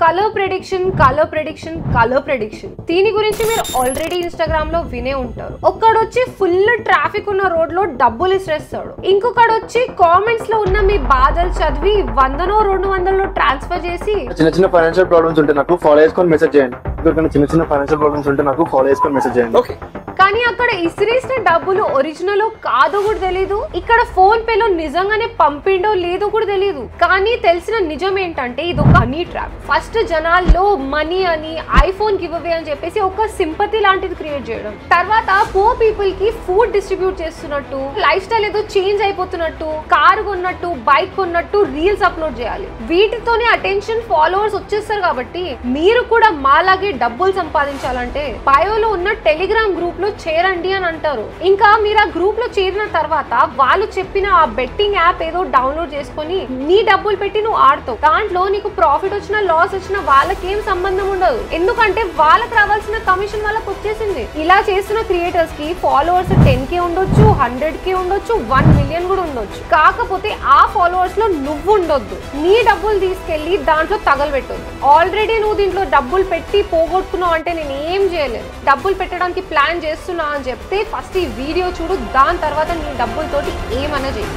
Colour prediction దీని గురించి మీరు ఆల్రెడీ ఇన్స్టాగ్రామ్ లో వినే ఉంటారు. ఒక్కడొచ్చి ఫుల్ ట్రాఫిక్ ఉన్న రోడ్ లో డబ్బులు ఇసిరేస్తాడు, ఇంకొకడొచ్చి కామెంట్స్ లో ఉన్న మీ బాధలు చదివి 100నో 200లో ట్రాన్స్ఫర్ చేసి చిన్న ఫైనాన్షియల్ ప్రాబ్లమ్స్ ఉంటే నాకు ఫాలో చేసుకొని మెసేజ్ చేయండి. చిన్న ఫైనాన్షియల్ ప్రాబ్లమ్స్ ఉంటే నాకు ఫాలో చేసుకొని మెసేజ్ చేయండి. కానీ అక్కడ ఇసిరేసిన డబ్బులు ఒరిజినల్ కాదో కూడా తెలీదు, ఇక్కడ ఫోన్ పే లో నిజంగానే పంపిండో లేదో కూడా తెలీదు. కానీ తెలిసిన నిజం ఏంటంటే ఇది ఒక మనీ ట్రాప్. ఫస్ట్ జనాల్లో మనీ అని ఐఫోన్ గివ్ అవే అని చెప్పేసి ఒక సింపతి లాంటిది క్రియేట్ చేయడం, తర్వాత పూర్ పీపుల్ కి ఫుడ్ డిస్ట్రిబ్యూట్ చేస్తున్నట్టు, లైఫ్ స్టైల్ ఏదో చేంజ్ అయిపోతున్నట్టు, కారు కొన్నట్టు, బైక్ కొన్నట్టు రీల్స్ అప్లోడ్ చేయాలి. వీటితోనే అటెన్షన్ ఫాలోవర్స్ వచ్చేస్తారు. కాబట్టి మీరు కూడా మాలాగే డబ్బులు సంపాదించాలంటే బయోలో ఉన్న టెలిగ్రామ్ గ్రూప్ లో చేరండి అని అంటారు. ఇంకా మీరు ఆ గ్రూప్ లో చేరిన తర్వాత వాళ్ళు చెప్పిన ఆ బెట్టింగ్ యాప్ ఏదో డౌన్లోడ్ చేసుకొని నీ డబ్బులు పెట్టి నువ్వు ఆడతావు. దాంట్లో నీకు ప్రాఫిట్ వచ్చినా లాస్ వచ్చినా వాళ్ళకేం సంబంధం ఉండదు, ఎందుకంటే వాళ్ళకి రావాల్సిన కమిషన్ వాళ్ళకి వచ్చేసింది. ఇలా చేస్తున్న క్రియేటర్స్ కి ఫాలోవర్స్ 10K ఉండొచ్చు, 100K ఉండొచ్చు, 1 million కూడా ఉండొచ్చు. కాకపోతే ఆ ఫాలోవర్స్ లో నువ్వు ఉండొద్దు, నీ డబ్బులు తీసుకెళ్లి దాంట్లో తగలబెట్టొద్దు. ఆల్రెడీ నువ్వు దీంట్లో డబ్బులు పెట్టి పోగొట్టుకున్నావు అంటే నేను ఏం చేయలేదు. డబ్బులు పెట్టడానికి ప్లాన్ చేస్తున్నా అని చెప్తే ఫస్ట్ ఈ వీడియో చూడు, దాని తర్వాత నీ డబ్బులతోటి ఏమన్నా చేయి.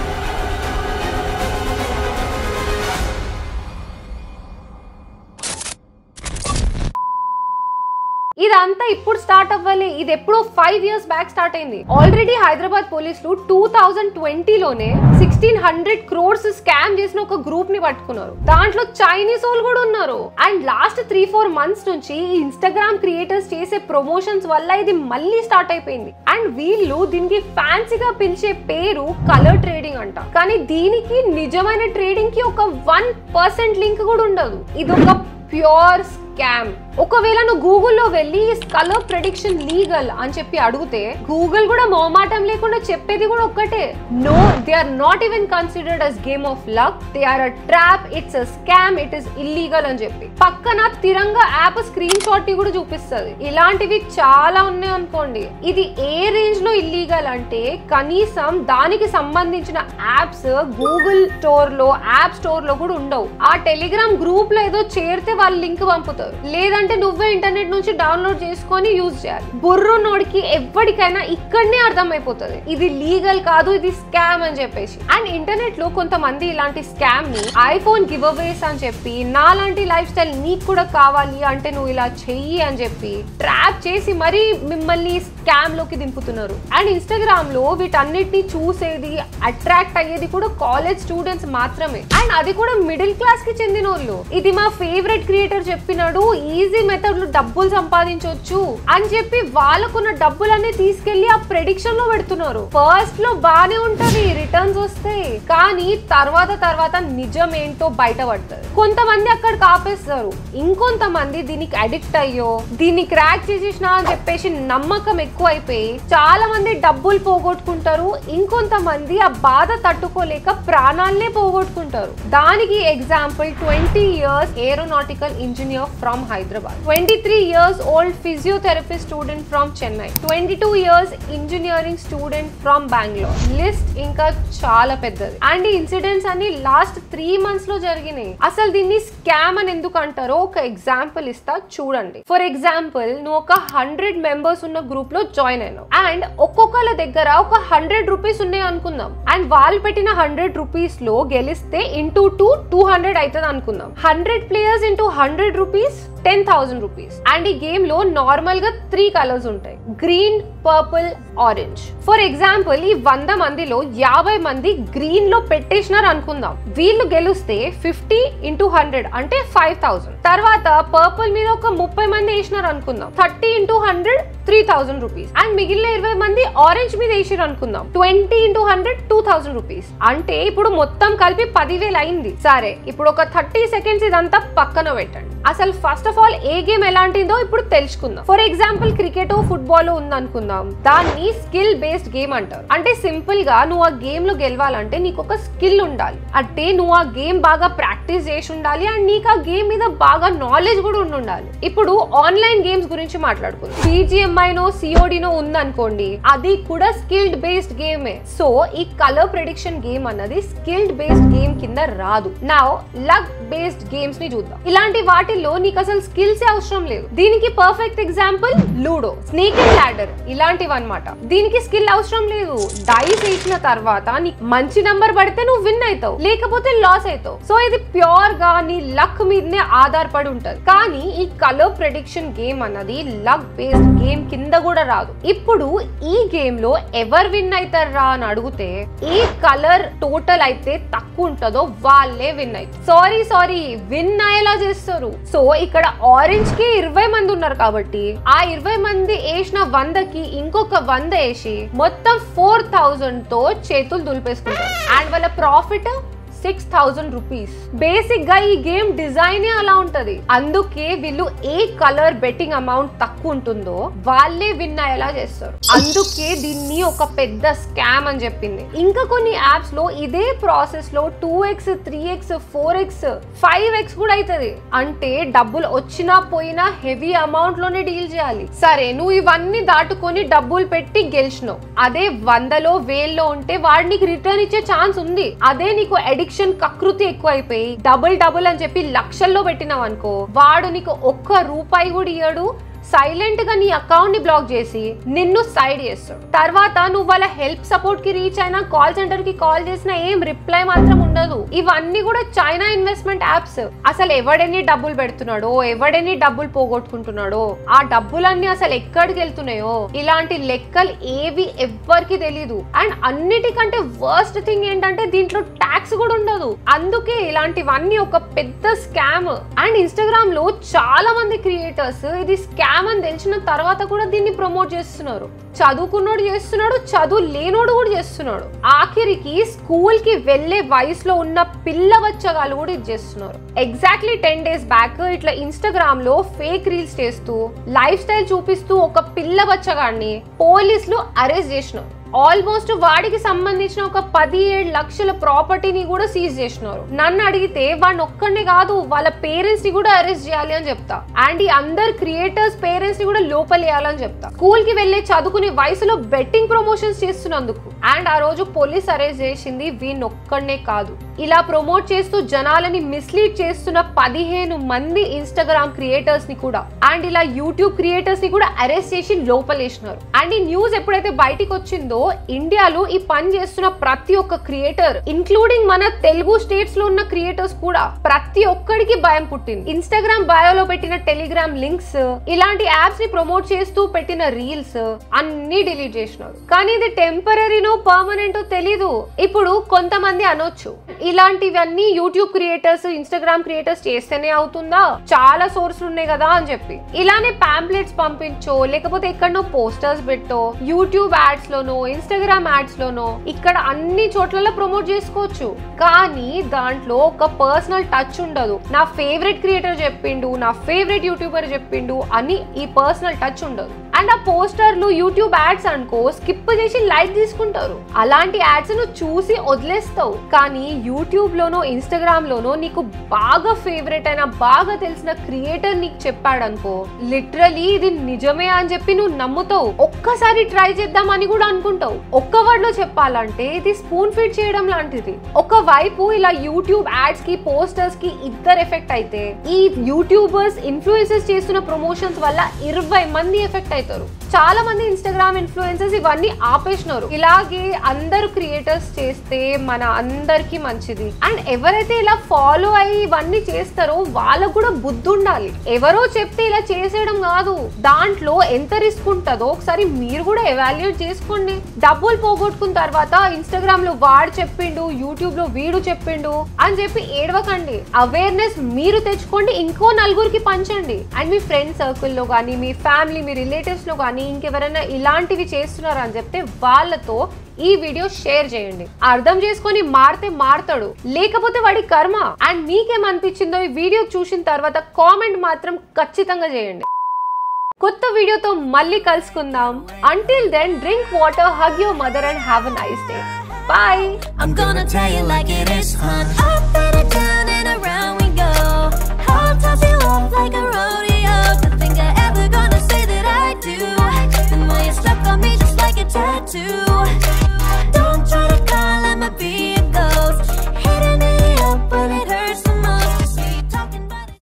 ఇదంతా ఇప్పుడు స్టార్ట్ అవ్వాలి, ఇది ఎప్పుడో 5 years బ్యాక్ స్టార్ట్ అయింది. ఆల్రెడీ హైదరాబాద్ పోలీసులు 2020లోనే 1600 crores స్కామ్ చేసిన ఒక గ్రూప్ ని పట్టుకున్నారు. దాంట్లో చైనీస్ వాళ్ళు కూడా ఉన్నారు. అండ్ లాస్ట్ 3-4 months నుంచి ఇన్స్టాగ్రామ్ క్రియేటర్స్ చేసే ప్రమోషన్స్ వల్ల ఇది మళ్ళీ స్టార్ట్ అయిపోయింది. అండ్ వీళ్ళు దీనికి ఫ్యాన్సీగా పిలిచే పేరు కలర్ ట్రేడింగ్ అంట. కానీ దీనికి నిజమైన ట్రేడింగ్ కి ఒక 1% లింక్ కూడా ఉండదు. ఇది ఒక ప్యూర్ స్కామ్. ఒకవేళ నువ్వు గూగుల్లో వెళ్ళి కలర్ ప్రెడిక్షన్ లీగల్ అని చెప్పి అడిగితే గూగుల్ కూడా మొహమాటం లేకుండా చెప్పేది కూడా ఒక్కటే, no, they are not even considered as game of luck, they are a trap, it's a scam, it is illegal అని చెప్పి పక్కన తిరంగా యాప్ స్క్రీన్ షాట్ కూడా చూపిస్తుంది. ఇలాంటివి చాలా ఉన్నాయి అనుకోండి. ఇది ఏ రేంజ్ లో ఇల్లీగల్ అంటే కనీసం దానికి సంబంధించిన యాప్స్ గూగుల్ స్టోర్ లో, యాప్ స్టోర్ లో కూడా ఉండవు. ఆ టెలిగ్రామ్ గ్రూప్ లో ఏదో చేరితే వాళ్ళు లింక్ పంపుతారు, లేదంటే నువ్వే ఇంటర్నెట్ నుంచి డౌన్లోడ్ చేసుకొని యూజ్ చేయాలి. బుర్రునోడికి ఎవ్వడికైనా ఇక్కడనే అర్థమైపోతుంది ఇది లీగల్ కాదు, ఇది స్కామ్ అని చెప్పేసి. అండ్ ఇంటర్నెట్ లో కొంతమంది ఇలాంటి స్కామ్ ని ఐఫోన్ గివ్ అవేస్ అని చెప్పి, నాలాంటి లైఫ్ స్టైల్ నీకు కూడా కావాలి అంటే నువ్వు ఇలా చెయ్యి అని చెప్పి ట్రాప్ చేసి మరీ మిమ్మల్ని స్కామ్ లోకి దింపుతున్నారు. అండ్ ఇన్స్టాగ్రామ్ లో వీటన్నిటిని చూసేది, అట్రాక్ట్ అయ్యేది కూడా కాలేజ్ స్టూడెంట్స్ మాత్రమే. అండ్ అది కూడా మిడిల్ క్లాస్ కి చెందిన వాళ్ళు. ఇది మా ఫేవరెట్ క్రియేటర్ చెప్పినాడు, ఈజీ మెథడ్ లో డబ్బులు సంపాదించవచ్చు అని చెప్పి వాళ్ళకున్న డబ్బులన్నీ తీసుకెళ్లి ఆ ప్రెడిక్షన్ లో పెడుతున్నారు. ఫస్ట్ లో బానే ఉంటది, రిటర్న్స్ వస్తాయి, కానీ తర్వాత నిజం ఏంటో బయటపడుతుంది. కొంతమంది అక్కడ కాపేస్తారు, ఇంకొంతమంది దీనికి అడిక్ట్ అయ్యో దీన్ని క్రాక్ చేసేసిన అని చెప్పేసి నమ్మకం ఎక్కువ అయిపోయి చాలా మంది డబ్బులు పోగొట్టుకుంటారు. ఇంకొంతమంది ఆ బాధ తట్టుకోలేక ప్రాణాలనే పోగొట్టుకుంటారు. దానికి example 20 years aeronautical engineer from Hyderabad, 23 years old physiotherapy student from Chennai, 22 years engineering student from Bangalore. List ఇంకా చాలా పెద్దది. అండ్ ఈ ఇన్సిడెంట్స్ అన్ని లాస్ట్ 3 months లో జరిగినాయి. అసలు దీన్ని స్కామ్ అని ఎందుకు అంటారో ఒక ఎగ్జాంపుల్ ఇస్తా చూడండి. ఫర్ ఎగ్జాంపుల్, నువ్వు ఒక 100 members ఉన్న గ్రూప్ లో జాయిన్ అయినావు అండ్ ఒక్కొక్కళ్ళ దగ్గర ఒక 100 rupees ఉన్నాయి అనుకుందాం. అండ్ వాళ్ళు పెట్టిన 100 rupees లో గెలిస్తే ఇంటూ 200 అవుతుంది అనుకుందాం. 100 players into 100 rupees 10,000 rupees. And ఈ గేమ్ లో నార్మల్ గా 3 కలర్స్ ఉంటాయి, green, purple, orange. For example, ఈ 100 మందిలో 50 మంది గ్రీన్ లో పెట్టేసినారు అనుకుందాం. వీళ్ళు గెలిస్తే 50 into 100 అంటే 5,000. తర్వాత పర్పుల్ మీద ఒక 30 మంది వేసినారు అనుకుందాం, 30 into 100 3,000 rupees. అండ్ మిగిలిన 20 మంది ఆరెంజ్ మీద వేసినారు అనుకుందాం, 20 into 100 2,000 rupees. అంటే ఇప్పుడు మొత్తం కలిపి 10,000 అయింది. సరే, ఇప్పుడు ఒక 30 seconds ఇదంతా పక్కన పెట్టండి. అసలు first of all A game ఎలాంటిదో ఇప్పుడు తెలుసుకుందాం. ఫర్ ఎగ్జాంపుల్, క్రికెట్ ఫుట్బాల్ ఉంది అనుకుందాం. తీసుకుందాం. దాన్ని స్కిల్ బేస్డ్ గేమ్ అంటారు. అంటే సింపుల్ గా నువ్వు ఆ గేమ్ లో గెలవాలంటే నీకు ఒక స్కిల్ ఉండాలి. అంటే నువ్వు ఆ గేమ్ బాగా ప్రాక్టీస్ చేసి ఉండాలి అండ్ నీకు ఆ గేమ్ మీద బాగా నాలెడ్జ్ కూడా ఉండాలి. ఇప్పుడు ఆన్లైన్ గేమ్స్ గురించి మాట్లాడుకుందాం. BGMI నో COD నో ఉందనుకోండి, అది కూడా స్కిల్డ్ బేస్డ్ గేమే. సో ఈ కలర్ ప్రెడిక్షన్ గేమ్ అన్నది స్కిల్డ్ బేస్డ్ గేమ్ కింద రాదు. నౌ లక్ బేస్డ్ గేమ్స్ ని చూద్దాం. ఇలాంటి వాటిల్లో నీకు అసలు స్కిల్స్ అవసరం లేదు. దీనికి perfect example ludo, snake and ladder ఇలాంటివి అన్నమాట. దీనికి స్కిల్ అవసరం లేదు. డైస్ వేసిన తర్వాత నీకు మంచి నంబర్ పడితే నువ్వు విన్ అవుతావు, లేకపోతే లాస్ అవుతావు. సో ఇది ప్యూర్ గా నీ లక్ మీదనే ఆధారపడి ఉంటది. కానీ ఈ కలర్ ప్రెడిక్షన్ గేమ్ అన్నది లక్ బేస్డ్ గేమ్ కింద కూడా రాదు. ఇప్పుడు ఈ గేమ్ లో ఎవరు విన్ అవుతారా అని అడిగితే ఏ కలర్ టోటల్ అయితే తక్కువ ఉంటుందో వాళ్ళే విన్ అవుతారు. సారీ విన్ అయ్యేలా చేస్తారు. సో ఇక్కడ ఆరెంజ్ కి 20 మంది ఉన్నారు కాబట్టి ఆ 20 మంది వేసిన 100కి ఇంకొక 100 వేసి మొత్తం 4000 తో చేతులు దులిపేసుకుంటారు. అండ్ వాళ్ళ ప్రాఫిట్ 6000 రూపీస్. బేసిక్ గా ఈ గేమ్ డిజైన్ అలా ఉంటది. అందుకే వీళ్ళు ఏ కలర్ బెట్టింగ్ అమౌంట్ తక్కువ ఉంటుందో వాళ్ళే విన్ అయ్యేలా చేస్తారు. అందుకే దీన్ని ఒక పెద్ద స్కామ్ అని చెప్పింది. ఇంకా కొన్ని యాప్స్ లో ఇదే ప్రాసెస్ లో 2x 3x 4x 5x కూడా అవుతుంది. అంటే డబ్బులు వచ్చినా పోయినా హెవీ అమౌంట్ లోనే డీల్ చేయాలి. సరే నువ్వు ఇవన్నీ దాటుకొని డబ్బులు పెట్టి గెలిచినావు. అదే 100లో 1000లో ఉంటే వాడు నీకు రిటర్న్ ఇచ్చే ఛాన్స్ ఉంది. అదే నీకు అడిక్షన్ కకృతి ఎక్కువ అయిపోయి డబుల్ అని చెప్పి లక్షల్లో పెట్టినావు అనుకో, వాడు నీకు ఒక్క రూపాయి కూడా ఇయ్యడు. సైలెంట్ గా నీ అకౌంట్ ని బ్లాక్ చేసి నిన్ను సైడ్ చేస్తాడు. తర్వాత నువ్వు వాళ్ళ హెల్ప్ సపోర్ట్ కి రీచ్ అయినా, కాల్ సెంటర్ కి కాల్ చేసినా ఏం రిప్లై మాత్రం ఉండదు. ఇవన్నీ కూడా చైనా ఇన్వెస్ట్మెంట్ యాప్స్. అసలు ఎవడెన్ని డబ్బులు పెడుతున్నాడో, ఎవడెన్ని డబ్బులు పోగొట్టుకుంటున్నాడో, ఆ డబ్బులన్నీ అసలు ఎక్కడికి వెళ్తున్నాయో ఇలాంటి లెక్కలు ఏవి ఎవ్వరికి తెలీదు. అండ్ అన్నిటికంటే వర్స్ట్ థింగ్ ఏంటంటే దీంట్లో ట్యాక్స్ కూడా ఉండదు. అందుకే ఇలాంటివన్నీ ఒక పెద్ద స్కామ్. అండ్ ఇన్స్టాగ్రామ్ లో చాలా మంది క్రియేటర్స్ ఇది స్కామ్ అని తెలిసిన తర్వాత కూడా దీన్ని ప్రమోట్ చేస్తున్నారు. చదువుకున్నోడు చేస్తున్నాడు, చదువు లేనోడు కూడా చేస్తున్నాడు. ఆఖరికి స్కూల్ కి వెళ్లే వయసులో ఉన్న పిల్ల బచ్చగాళ్ళు కూడా ఇది చేస్తున్నారు. ఎగ్జాక్ట్లీ 10 days బ్యాక్ ఇట్లా ఇన్స్టాగ్రామ్ లో ఫేక్ రీల్స్ చేస్తూ లైఫ్ స్టైల్ చూపిస్తూ ఒక పిల్ల బచ్చగాడిని పోలీసులు అరెస్ట్ చేసినారు. ఆల్మోస్ట్ వాడికి సంబంధించిన ఒక 17 లక్షల ప్రాపర్టీని కూడా సీజ్ చేసినారు. నన్ను అడిగితే వాడిని ఒక్కడే కాదు, వాళ్ళ పేరెంట్స్ ని కూడా అరెస్ట్ చేయాలి అని చెప్తా. అండ్ ఈ అందరు క్రియేటర్స్ పేరెంట్స్ ని కూడా లోపలేయాలని చెప్తా. స్కూల్ కి వెళ్లే చదువుకునే వయసులో బెట్టింగ్ ప్రమోషన్స్ చేస్తున్నందుకు. అండ్ ఆ రోజు పోలీస్ అరెస్ట్ చేసింది వీడిని ఒక్కడే కాదు, ఇలా ప్రమోట్ చేస్తూ జనాలని మిస్లీడ్ చేస్తున్న 15 మంది ఇన్స్టాగ్రామ్ క్రియేటర్స్ ని కూడా, అండ్ ఇలా యూట్యూబ్ క్రియేటర్స్ ని కూడా అరెస్ట్ చేసి లోపలేసినారు. అండ్ ఈ న్యూస్ ఎప్పుడైతే బయటికి వచ్చిందో ఇండియాలో ఈ పని చేస్తున్న ప్రతి ఒక్క క్రియేటర్, ఇంక్లూడింగ్ మన తెలుగు స్టేట్స్ లో ఉన్న క్రియేటర్స్ కూడా, ప్రతి ఒక్కడికి భయం పుట్టింది. ఇన్స్టాగ్రామ్ బయోలో పెట్టిన టెలిగ్రామ్ లింక్స్, ఇలాంటి యాప్స్ ని ప్రమోట్ చేస్తూ పెట్టిన రీల్స్ అన్ని డిలీట్ చేసినారు. కానీ ఇది టెంపరీనో పర్మనెంటో తెలీదు. ఇప్పుడు కొంతమంది అనొచ్చు ఇలాంటివన్నీ యూట్యూబ్ క్రియేటర్స్, ఇన్స్టాగ్రామ్ క్రియేటర్స్ చేస్తేనే అవుతుందా, చాలా సోర్స్లు ఉన్నాయి కదా అని చెప్పి. ఇలానే పాంప్లెట్స్ పంపించో, లేకపోతే ఎక్కడనో పోస్టర్స్ పెట్టో, యూట్యూబ్ యాడ్స్ లోనో, ఇన్స్టాగ్రామ్ యాడ్స్ లోనో, ఇక్కడ అన్ని చోట్ల ప్రమోట్ చేసుకోవచ్చు. కానీ దాంట్లో ఒక పర్సనల్ టచ్ ఉండదు. నా ఫేవరెట్ క్రియేటర్ చెప్పిండు, నా ఫేవరెట్ యూట్యూబర్ చెప్పిండు అని ఈ పర్సనల్ టచ్ ఉండదు. అండ్ ఆ పోస్టర్లు యూట్యూబ్ యాడ్స్ అనుకో స్కిప్ చేసి లైక్ తీసుకుంటారు. అలాంటి యాడ్స్ ను చూసి వదిలేస్తావు. కానీ యూట్యూబ్ లోనో, ఇన్స్టాగ్రామ్ లోనో నీకు బాగా ఫేవరెట్ అయిన, బాగా తెలిసిన క్రియేటర్ నీకు చెప్పాడనుకో, లిటరలీ ఇది నిజమే అని చెప్పి నువ్వు నమ్ముతావు. ఒక్కసారి ట్రై చేద్దామని కూడా అనుకుంటావు. ఒక్క వర్డ్ లో చెప్పాలంటే ఇది స్పూన్ ఫీడ్ చేయడం లాంటిది. ఒకవైపు ఇలా యూట్యూబ్ యాడ్స్ కి, పోస్టర్స్ కి ఇద్దరు ఎఫెక్ట్ అయితే, ఈ యూట్యూబర్స్, ఇన్ఫ్లుయెన్సర్స్ చేస్తున్న ప్రమోషన్స్ వల్ల 20 మంది ఎఫెక్ట్ అవుతారు. చాలా మంది ఇన్స్టాగ్రామ్ ఇన్ఫ్లుయెన్సర్స్ ఇవన్నీ ఆపేసినారు. ఇలాగే అందరు క్రియేటర్స్ చేస్తే మన అందరికి మంచిది. అండ్ ఎవరైతే ఇలా ఫాలో అయ్యి ఇవన్నీ చేస్తారో వాళ్ళకు కూడా బుద్ధి ఉండాలి. ఎవరో చెప్తే ఇలా చేసేయడం కాదు. దాంట్లో ఎంత రిస్క్ ఉంటుందో ఒకసారి మీరు కూడా ఎవాల్యుయేట్ చేసుకోండి. డబ్బులు పోగొట్టుకున్న తర్వాత ఇన్స్టాగ్రామ్ లో వాడు చెప్పిండు, యూట్యూబ్ లో వీడు చెప్పిండు అని చెప్పి ఏడవకండి. అవేర్నెస్ మీరు తెచ్చుకోండి, ఇంకో నలుగురికి పంచండి. అండ్ మీ ఫ్రెండ్ సర్కిల్ లో కానీ, మీ ఫ్యామిలీ, మీ రిలేటివ్స్ లో కానీ ఇంకెవరైనా ఇలాంటివి చేస్తున్నారు అని చెప్తే వాళ్ళతో ఈ వీడియో షేర్ చేయండి. అర్థం చేసుకొని మారితే మారతాడు, లేకపోతే వాడి కర్మ. అండ్ మీకేమనిపించిందో ఈ వీడియో చూసిన తర్వాత కామెంట్ మాత్రం ఖచ్చితంగా చేయండి. కొత్త వీడియోతో మళ్ళీ కలుసుకుందాం. Until then, drink water, hug your mother and have a nice day. Bye. I'm gonna tell you like it is, hon.